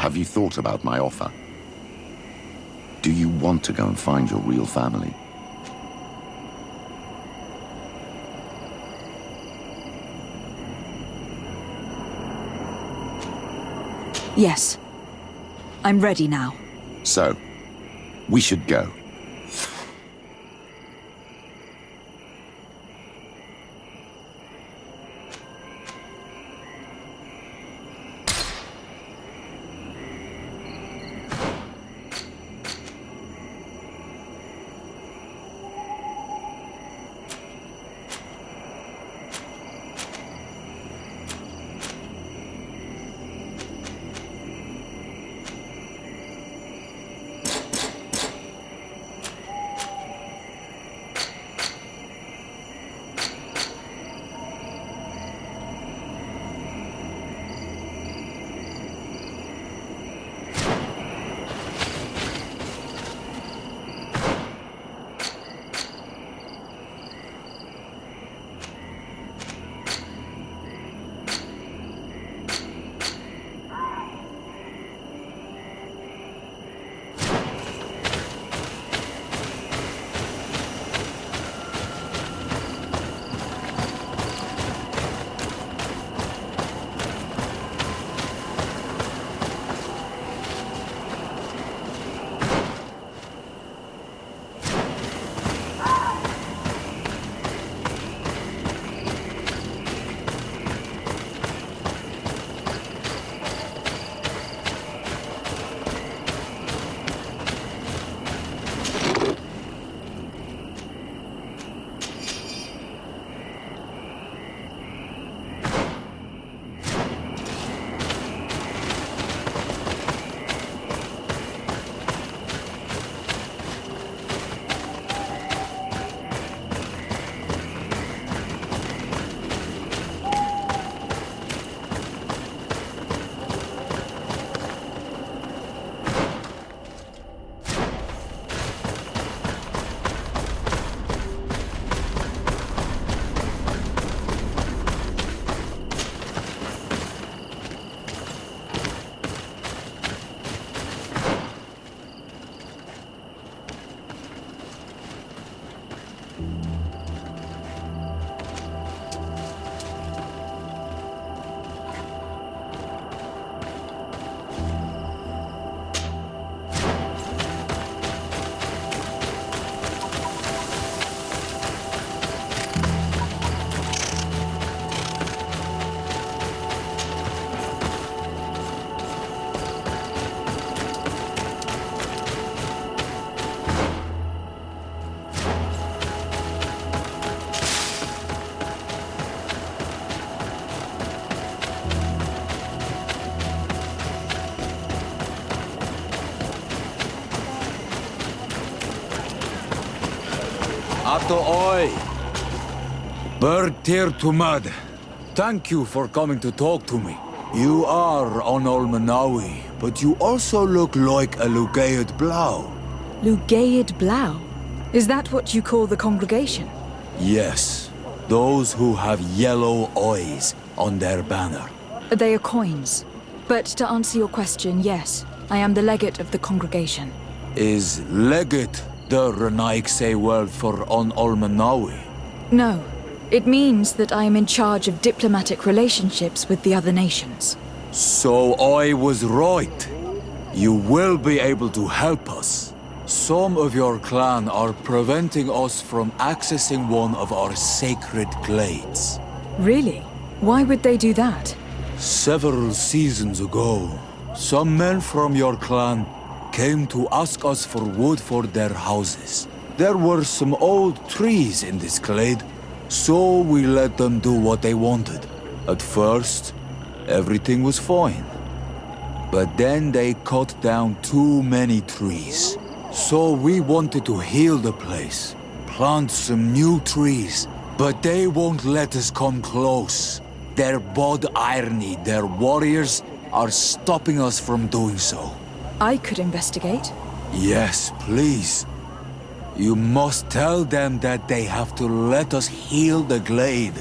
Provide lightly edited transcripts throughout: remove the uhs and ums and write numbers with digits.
Have you thought about my offer? Do you want to go and find your real family? Yes. I'm ready now. So, we should go. Ato oi! Bird tear to mud. Thank you for coming to talk to me. You are on Olmanawi, but you also look like a Lugaid Blau. Lugaid Blau? Is that what you call the congregation? Yes. Those who have yellow eyes on their banner. They are coins. But to answer your question, yes, I am the legate of the congregation. Is legate the Renaikse word for on Olmanawi? No. It means that I am in charge of diplomatic relationships with the other nations. So I was right. You will be able to help us. Some of your clan are preventing us from accessing one of our sacred glades. Really? Why would they do that? Several seasons ago, some men from your clan came to ask us for wood for their houses. There were some old trees in this glade, so we let them do what they wanted. At first, everything was fine. But then they cut down too many trees. So we wanted to heal the place, plant some new trees, but they won't let us come close. Their bod irony, their warriors, are stopping us from doing so. I could investigate. Yes, please. You must tell them that they have to let us heal the glade.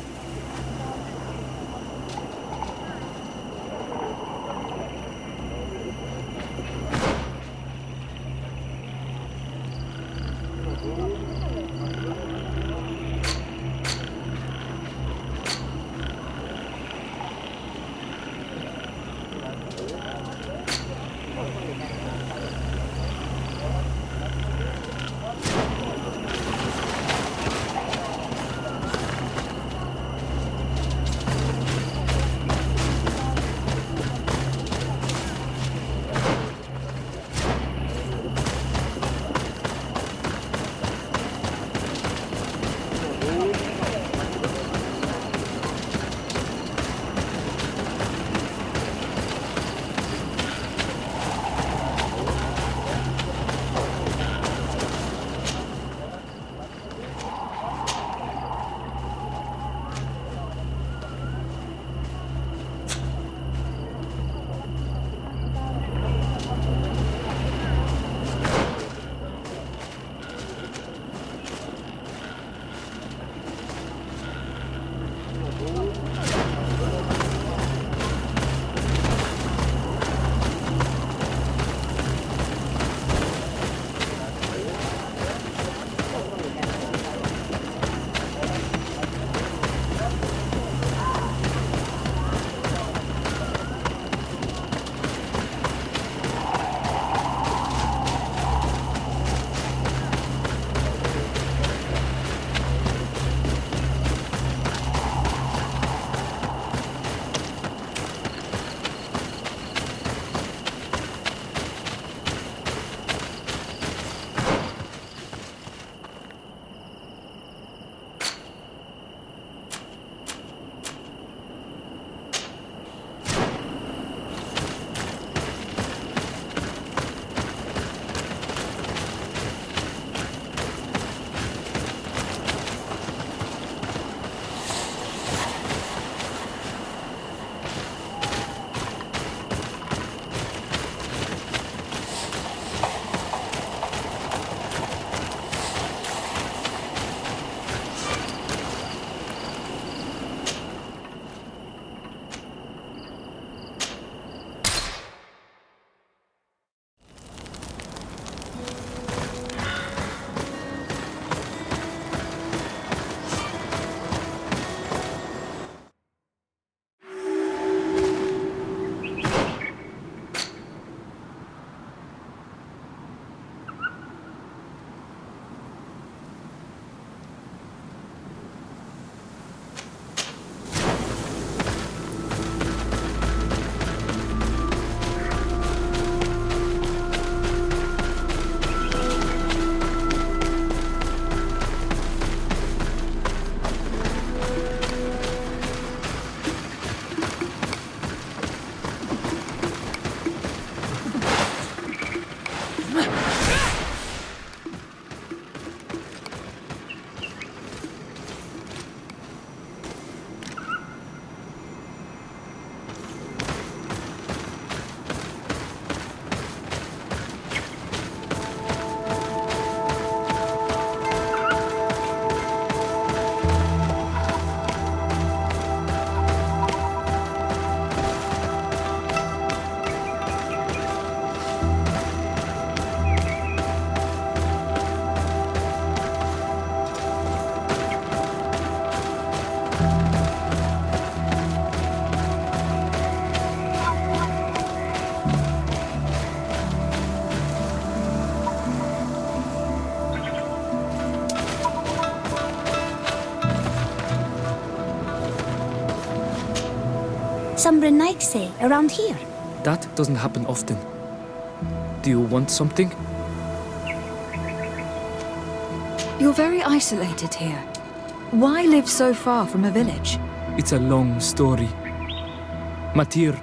some Renaigse around here. That doesn't happen often. Do you want something? You're very isolated here. Why live so far from a village? It's a long story. Matir,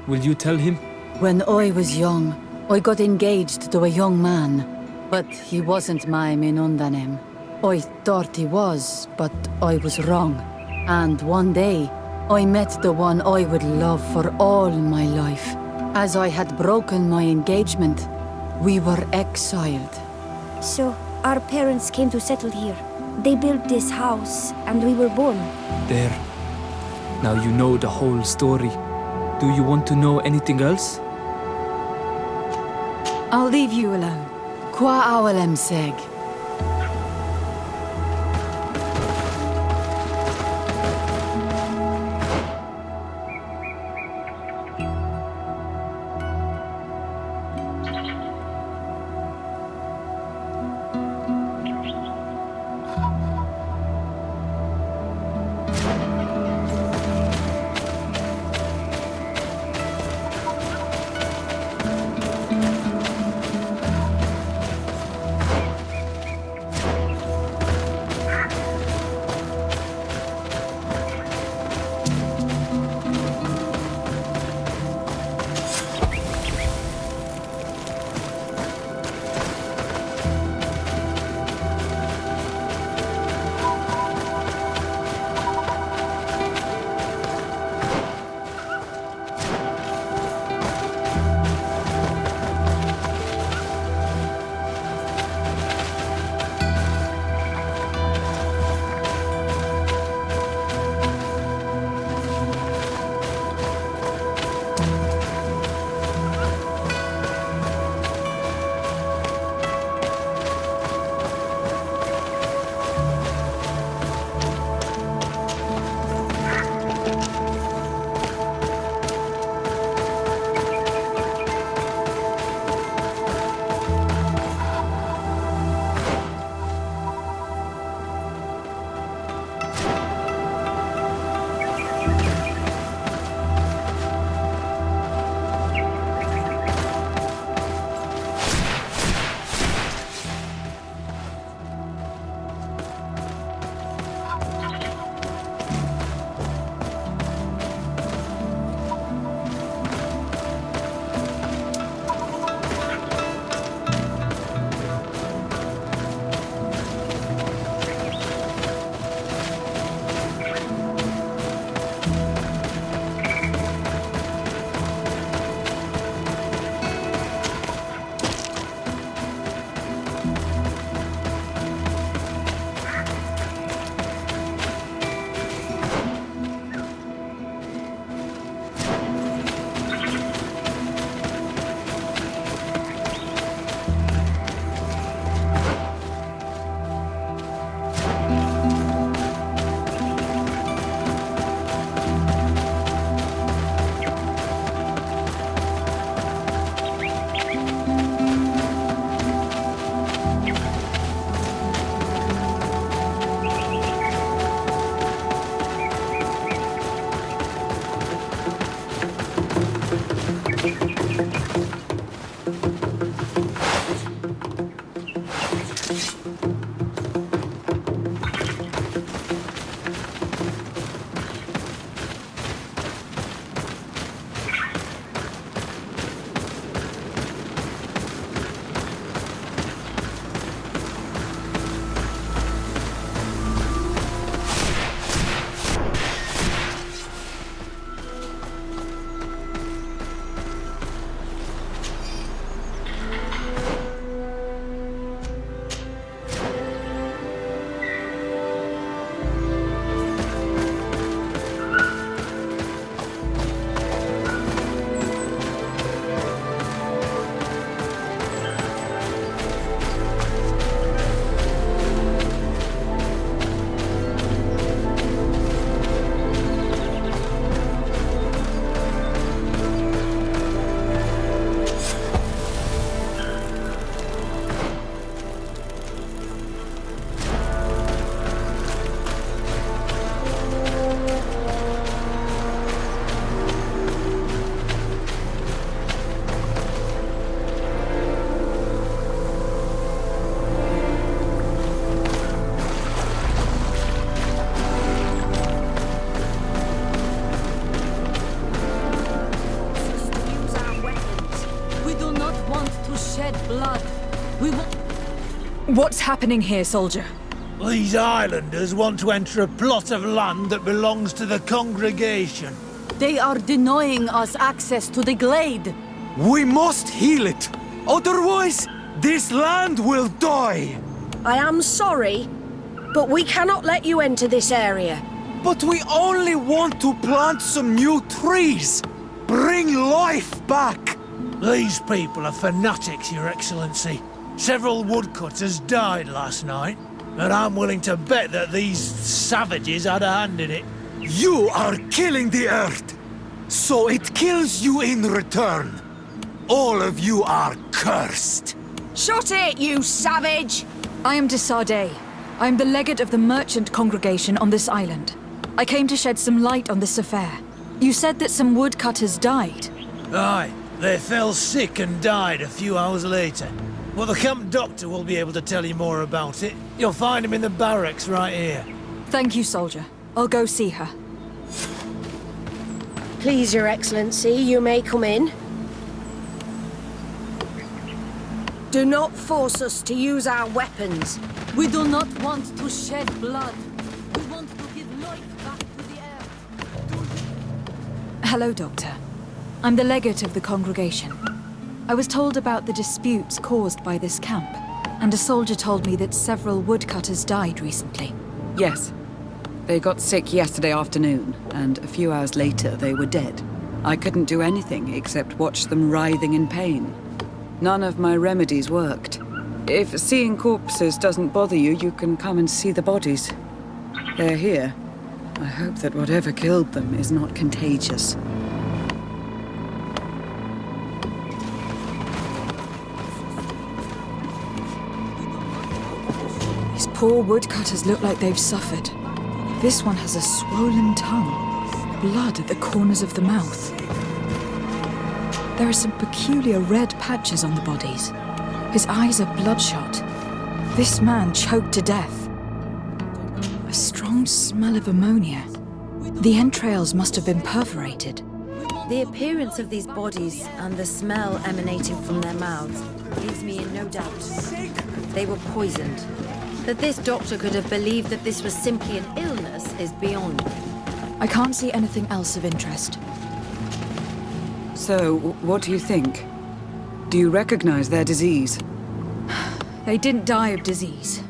will you tell him? When I was young, I got engaged to a young man, but he wasn't my Minundanem. I thought he was, but I was wrong. And one day, I met the one I would love for all my life. As I had broken my engagement, we were exiled. So, our parents came to settle here. They built this house, and we were born. There. Now you know the whole story. Do you want to know anything else? I'll leave you alone. Qua awalem seg. What's happening here, soldier? These islanders want to enter a plot of land that belongs to the congregation. They are denying us access to the glade. We must heal it. Otherwise, this land will die. I am sorry, but we cannot let you enter this area. But we only want to plant some new trees. Bring life back. These people are fanatics, Your Excellency. Several woodcutters died last night, and I'm willing to bet that these savages had a hand in it. You are killing the earth, so it kills you in return. All of you are cursed. Shut it, you savage! I am de Sardet. I am the legate of the merchant congregation on this island. I came to shed some light on this affair. You said that some woodcutters died. Aye, they fell sick and died a few hours later. Well, the camp doctor will be able to tell you more about it. You'll find him in the barracks right here. Thank you, soldier. I'll go see her. Please, Your Excellency, you may come in. Do not force us to use our weapons. We do not want to shed blood. We want to give life back to the air. Hello, Doctor. I'm the legate of the congregation. I was told about the disputes caused by this camp, and a soldier told me that several woodcutters died recently. Yes. They got sick yesterday afternoon, and a few hours later they were dead. I couldn't do anything except watch them writhing in pain. None of my remedies worked. If seeing corpses doesn't bother you, you can come and see the bodies. They're here. I hope that whatever killed them is not contagious. These poor woodcutters look like they've suffered. This one has a swollen tongue, blood at the corners of the mouth. There are some peculiar red patches on the bodies. His eyes are bloodshot. This man choked to death. A strong smell of ammonia. The entrails must have been perforated. The appearance of these bodies and the smell emanating from their mouths leaves me in no doubt. They were poisoned. That this doctor could have believed that this was simply an illness is beyond me. I can't see anything else of interest. So, what do you think? Do you recognize their disease? They didn't die of disease.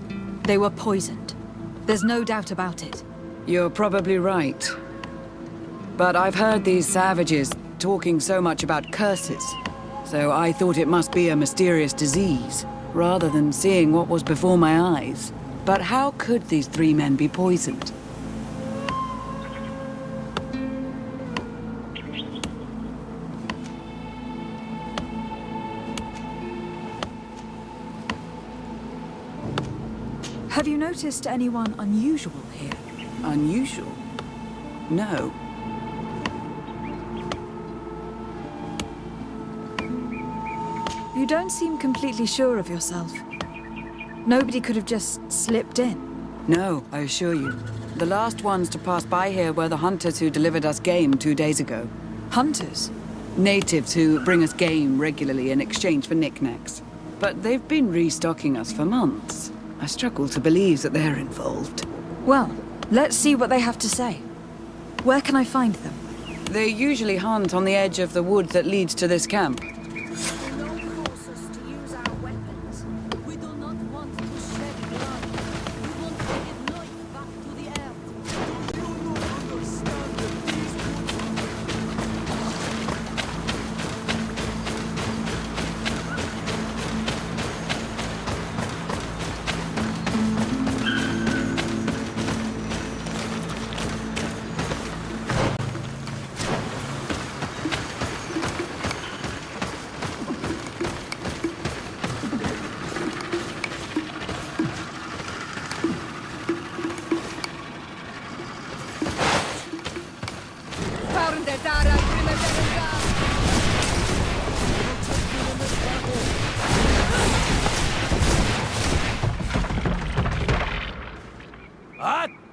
They were poisoned. There's no doubt about it. You're probably right. But I've heard these savages talking so much about curses, so I thought it must be a mysterious disease, rather than seeing what was before my eyes. But how could these three men be poisoned? Have you noticed anyone unusual here? Unusual? No. You don't seem completely sure of yourself. Nobody could have just slipped in. No, I assure you. The last ones to pass by here were the hunters who delivered us game 2 days ago. Hunters? Natives who bring us game regularly in exchange for knickknacks. But they've been restocking us for months. I struggle to believe that they're involved. Well, let's see what they have to say. Where can I find them? They usually hunt on the edge of the wood that leads to this camp.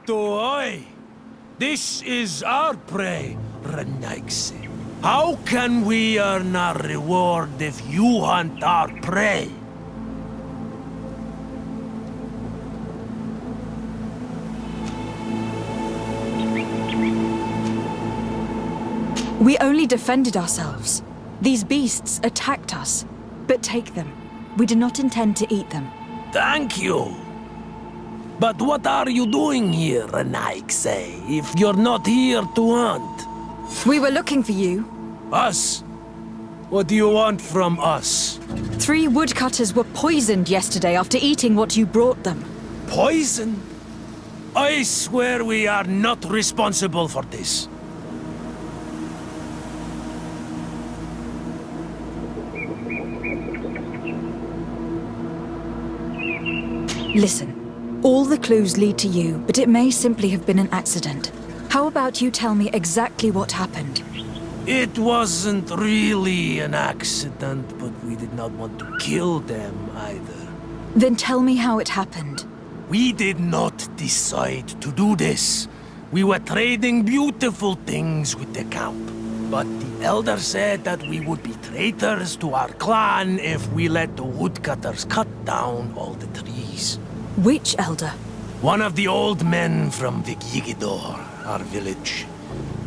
Oi! This is our prey, Renaigse. How can we earn our reward if you hunt our prey? We only defended ourselves. These beasts attacked us. But take them. We do not intend to eat them. Thank you. But what are you doing here, Renaigse, if you're not here to hunt? We were looking for you. Us? What do you want from us? 3 woodcutters were poisoned yesterday after eating what you brought them. Poison? I swear we are not responsible for this. Listen, all the clues lead to you, but it may simply have been an accident. How about you tell me exactly what happened? It wasn't really an accident, but we did not want to kill them either. Then tell me how it happened. We did not decide to do this. We were trading beautiful things with the camp. But the elder said that we would be traitors to our clan if we let the woodcutters cut down all the trees. Which elder? One of the old men from Vigigidor, our village.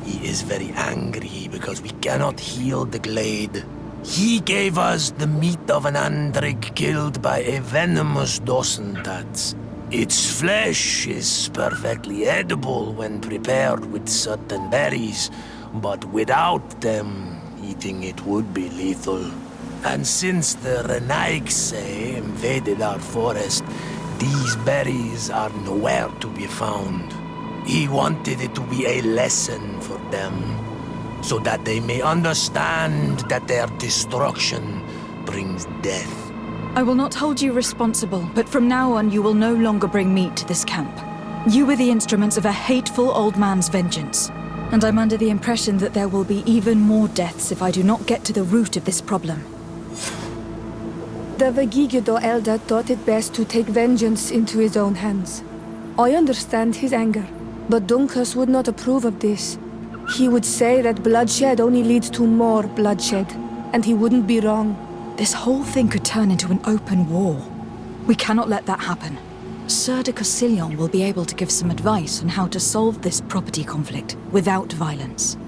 He is very angry because we cannot heal the glade. He gave us the meat of an andrig killed by a venomous dosentats. Its flesh is perfectly edible when prepared with certain berries, but without them, eating it would be lethal. And since the Renaigse invaded our forest, these berries are nowhere to be found. He wanted it to be a lesson for them, so that they may understand that their destruction brings death. I will not hold you responsible, but from now on you will no longer bring meat to this camp. You were the instruments of a hateful old man's vengeance, and I'm under the impression that there will be even more deaths if I do not get to the root of this problem. The Vegigido elder thought it best to take vengeance into his own hands. I understand his anger, but Dunkus would not approve of this. He would say that bloodshed only leads to more bloodshed, and he wouldn't be wrong. This whole thing could turn into an open war. We cannot let that happen. Sir de Cosillon will be able to give some advice on how to solve this property conflict without violence.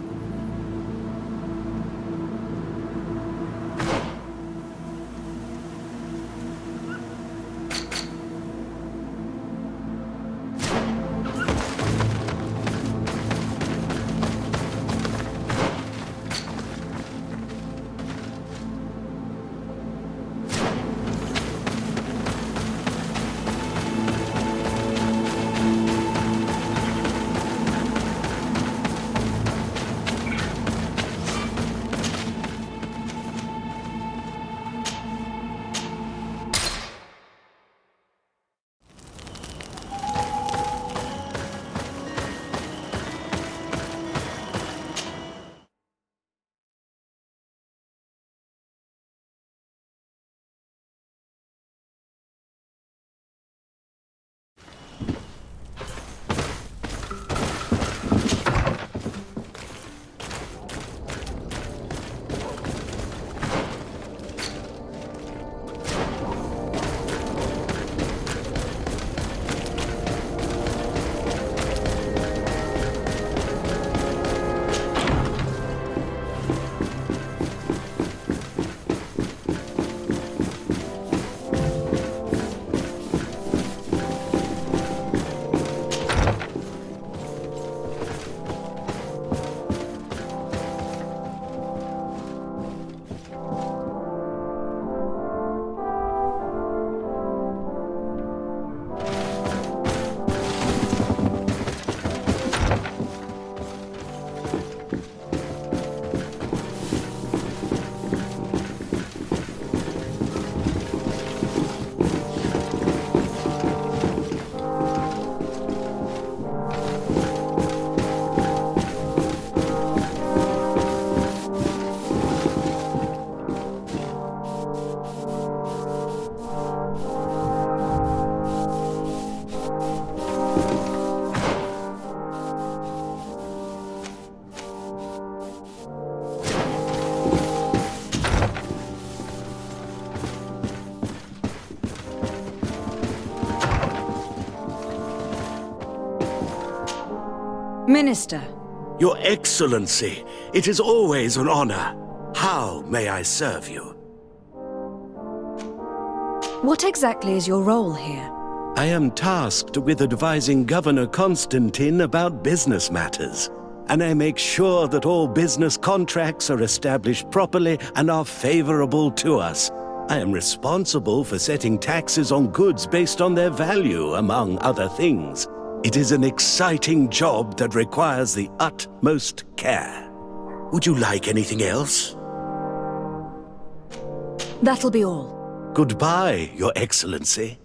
Minister. Your Excellency, It is always an honor. How may I serve you? What exactly is your role here? I am tasked with advising Governor Constantine about business matters, and I make sure that all business contracts are established properly and are favorable to us. I am responsible for setting taxes on goods based on their value, among other things. It is an exciting job that requires the utmost care. Would you like anything else? That'll be all. Goodbye, Your Excellency.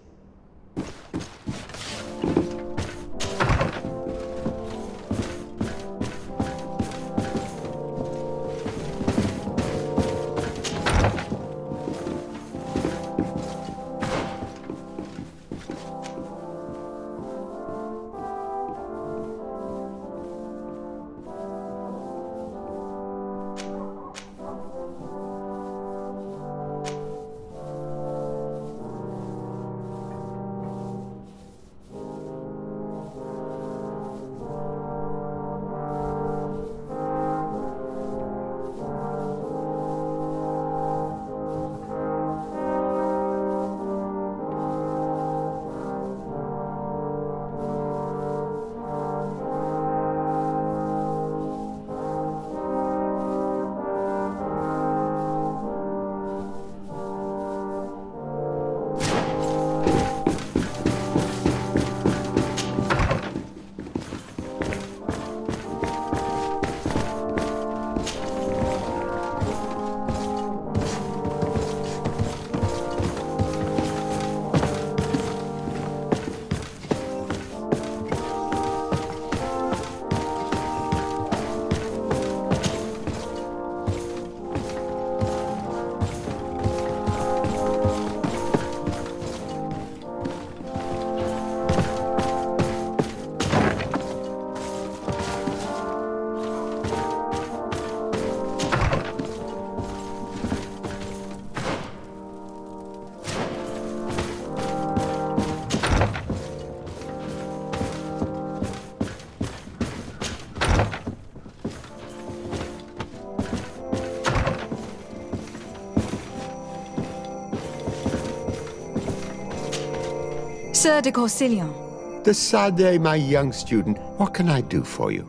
Sir de Corsilion. Desade, my young student, what can I do for you?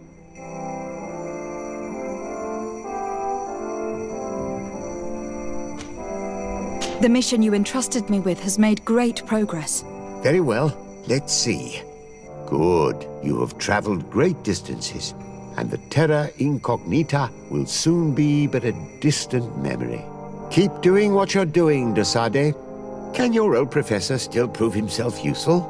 The mission you entrusted me with has made great progress. Very well. Let's see. Good. You have traveled great distances, and the terra incognita will soon be but a distant memory. Keep doing what you're doing, Desade. Can your old professor still prove himself useful?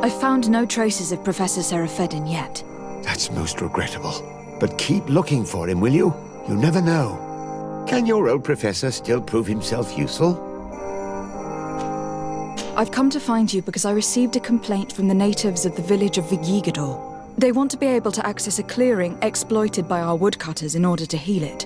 I've found no traces of Professor Seraphedin yet. That's most regrettable. But keep looking for him, will you? You never know. Can your old professor still prove himself useful? I've come to find you because I received a complaint from the natives of the village of Vigigador. They want to be able to access a clearing exploited by our woodcutters in order to heal it.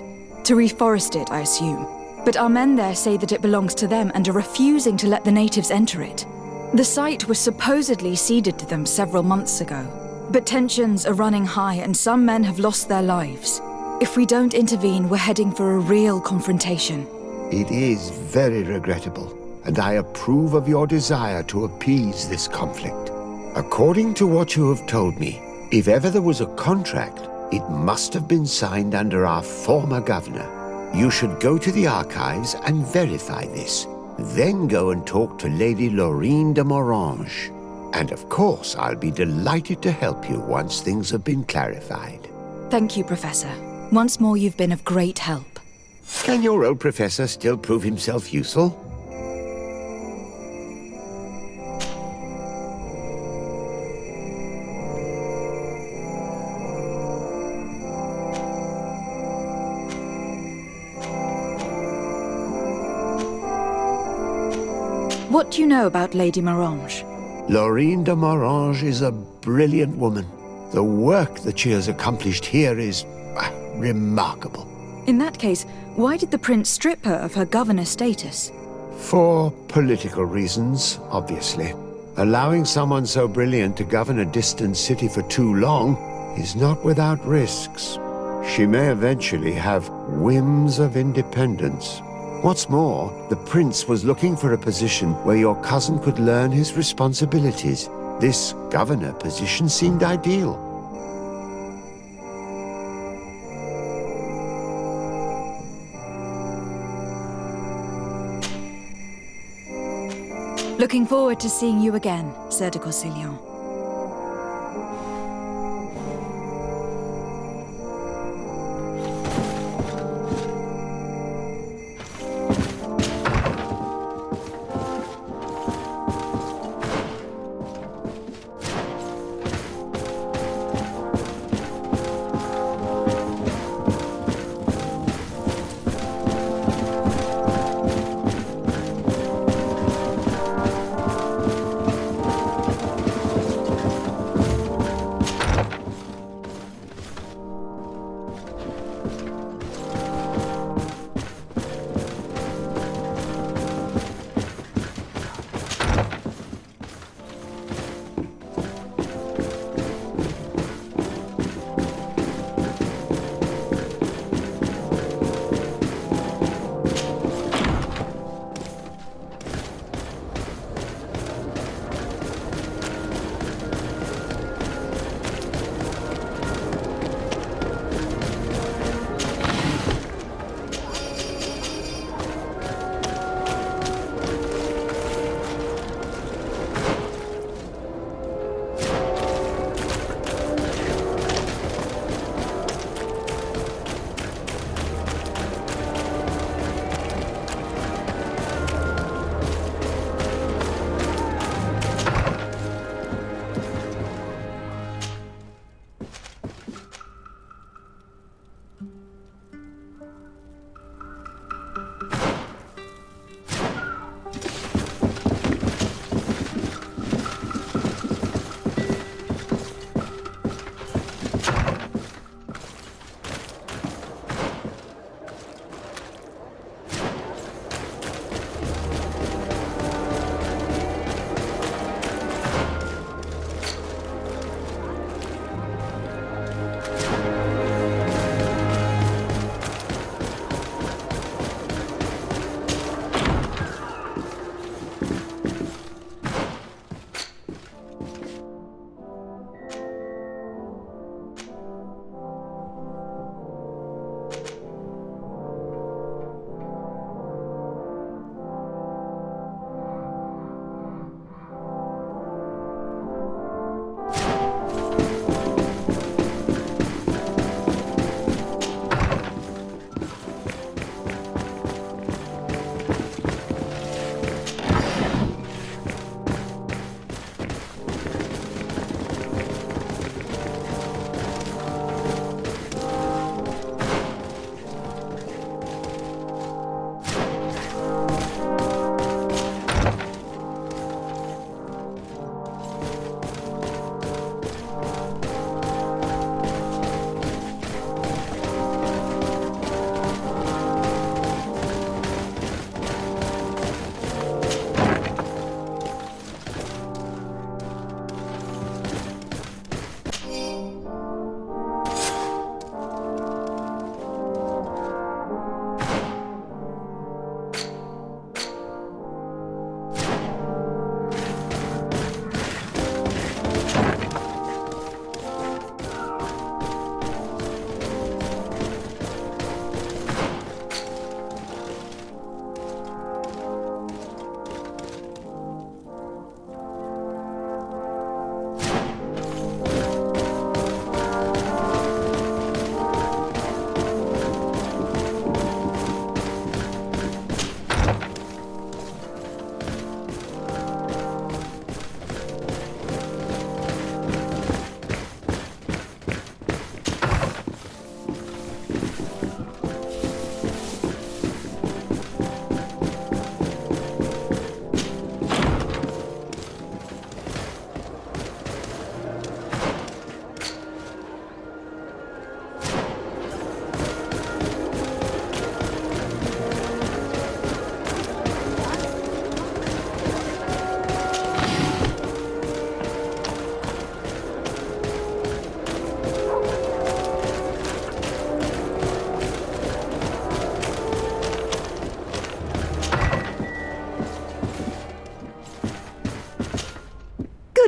To reforest it, I assume. But our men there say that it belongs to them and are refusing to let the natives enter it. The site was supposedly ceded to them several months ago. But tensions are running high and some men have lost their lives. If we don't intervene, we're heading for a real confrontation. It is very regrettable, and I approve of your desire to appease this conflict. According to what you have told me, if ever there was a contract, it must have been signed under our former governor. You should go to the archives and verify this. Then go and talk to Lady Laurine de Morange. And of course, I'll be delighted to help you once things have been clarified. Thank you, Professor. Once more, you've been of great help. Can your old professor still prove himself useful? What do you know about Lady Morange? Laurine de Morange is a brilliant woman. The work that she has accomplished here is remarkable. In that case, why did the prince strip her of her governor status? For political reasons, obviously. Allowing someone so brilliant to govern a distant city for too long is not without risks. She may eventually have whims of independence. What's more, the prince was looking for a position where your cousin could learn his responsibilities. This governor position seemed ideal. Looking forward to seeing you again, Sir de Corsillon.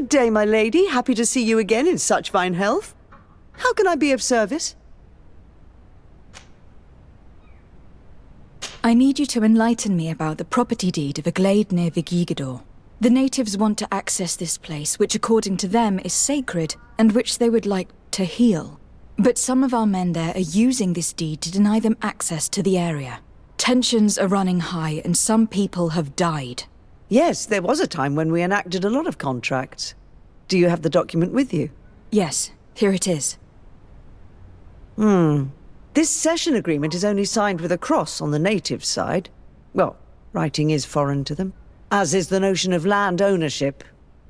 Good day, my lady. Happy to see you again in such fine health. How can I be of service? I need you to enlighten me about the property deed of a glade near Vigigidor. The natives want to access this place, which according to them is sacred, and which they would like to heal. But some of our men there are using this deed to deny them access to the area. Tensions are running high, and some people have died. Yes, there was a time when we enacted a lot of contracts. Do you have the document with you? Yes, here it is. This cession agreement is only signed with a cross on the native side. Well, writing is foreign to them, as is the notion of land ownership.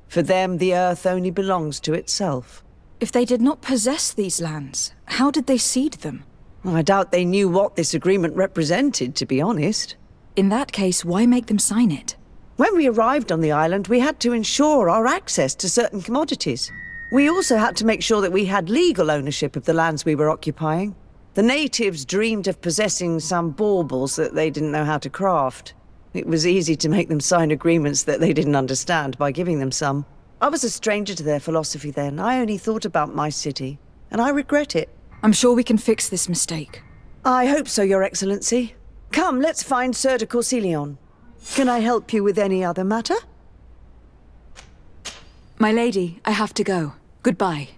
For them, the earth only belongs to itself. If they did not possess these lands, how did they cede them? I doubt they knew what this agreement represented, to be honest. In that case, why make them sign it? When we arrived on the island, we had to ensure our access to certain commodities. We also had to make sure that we had legal ownership of the lands we were occupying. The natives dreamed of possessing some baubles that they didn't know how to craft. It was easy to make them sign agreements that they didn't understand by giving them some. I was a stranger to their philosophy then. I only thought about my city, and I regret it. I'm sure we can fix this mistake. I hope so, Your Excellency. Come, let's find Sir de Corsilion. Can I help you with any other matter? My lady, I have to go. Goodbye.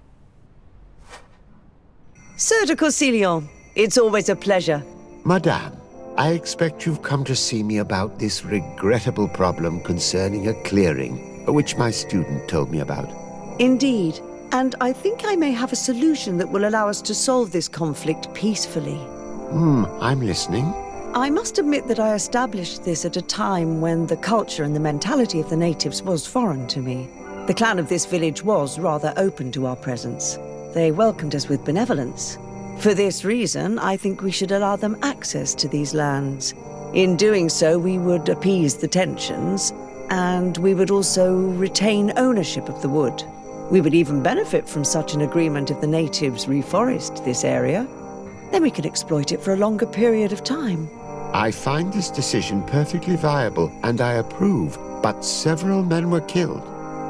Sir de Corsilion, it's always a pleasure. Madame, I expect you've come to see me about this regrettable problem concerning a clearing, which my student told me about. Indeed, and I think I may have a solution that will allow us to solve this conflict peacefully. I'm listening. I must admit that I established this at a time when the culture and the mentality of the natives was foreign to me. The clan of this village was rather open to our presence. They welcomed us with benevolence. For this reason, I think we should allow them access to these lands. In doing so, we would appease the tensions, and we would also retain ownership of the wood. We would even benefit from such an agreement if the natives reforest this area. Then we could exploit it for a longer period of time. I find this decision perfectly viable, and I approve, but several men were killed,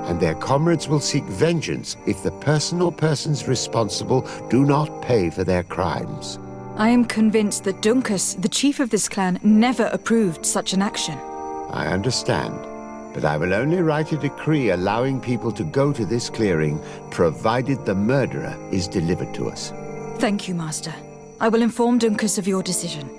and their comrades will seek vengeance if the person or persons responsible do not pay for their crimes. I am convinced that Dunkus, the chief of this clan, never approved such an action. I understand, but I will only write a decree allowing people to go to this clearing, provided the murderer is delivered to us. Thank you, Master. I will inform Dunkus of your decision.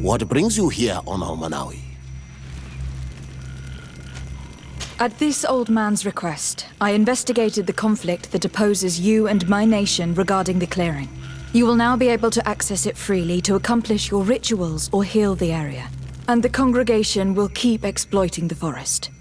What brings you here on Almanawi? At this old man's request, I investigated the conflict that opposes you and my nation regarding the clearing. You will now be able to access it freely to accomplish your rituals or heal the area. And the congregation will keep exploiting the forest.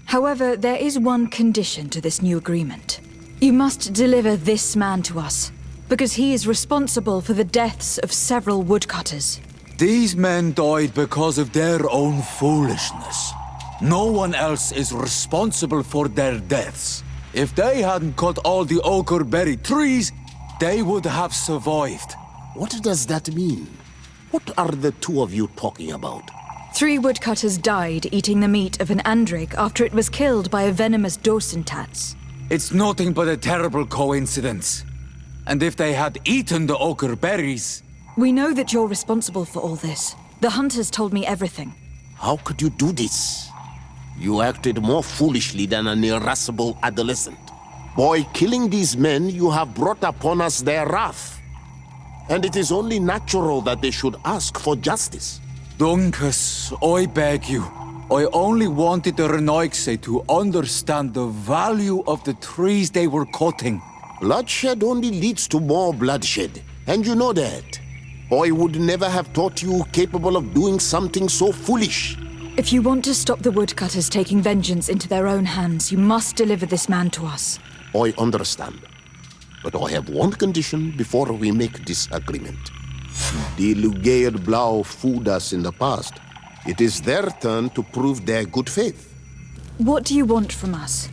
However, there is one condition to this new agreement. You must deliver this man to us, because he is responsible for the deaths of several woodcutters. These men died because of their own foolishness. No one else is responsible for their deaths. If they hadn't cut all the ochreberry trees, they would have survived. What does that mean? What are the two of you talking about? 3 woodcutters died eating the meat of an andrig after it was killed by a venomous dosentats. It's nothing but a terrible coincidence. And if they had eaten the ochreberries... We know that you're responsible for all this. The hunters told me everything. How could you do this? You acted more foolishly than an irascible adolescent. By killing these men, you have brought upon us their wrath. And it is only natural that they should ask for justice. Dunkus, I beg you. I only wanted the Renoixe to understand the value of the trees they were cutting. Bloodshed only leads to more bloodshed, and you know that. I would never have thought you capable of doing something so foolish. If you want to stop the woodcutters taking vengeance into their own hands, you must deliver this man to us. I understand. But I have one condition before we make this agreement. The Lugaid Blau fooled us in the past. It is their turn to prove their good faith. What do you want from us?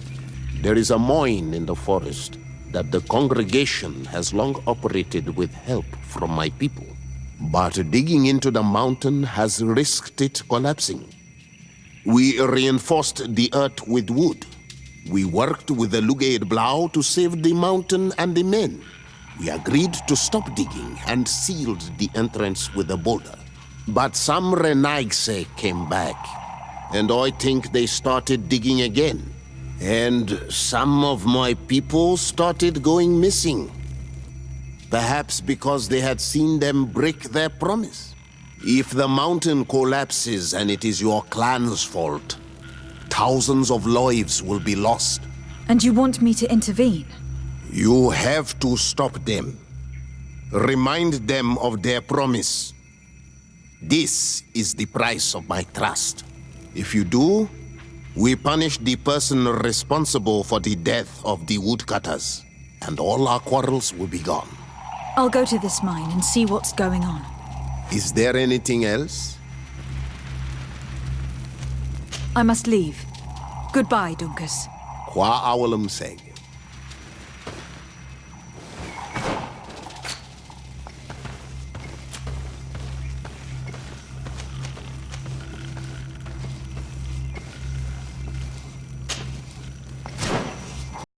There is a mine in the forest that the congregation has long operated with help from my people. But digging into the mountain has risked it collapsing. We reinforced the earth with wood. We worked with the Lugaid Blau to save the mountain and the men. We agreed to stop digging and sealed the entrance with a boulder. But some Renaigse came back, and I think they started digging again. And some of my people started going missing. Perhaps because they had seen them break their promise. If the mountain collapses and it is your clan's fault, thousands of lives will be lost. And you want me to intervene? You have to stop them. Remind them of their promise. This is the price of my trust. If you do, we punish the person responsible for the death of the woodcutters, and all our quarrels will be gone. I'll go to this mine and see what's going on. Is there anything else? I must leave. Goodbye, Dunkus. Qua awalum seg.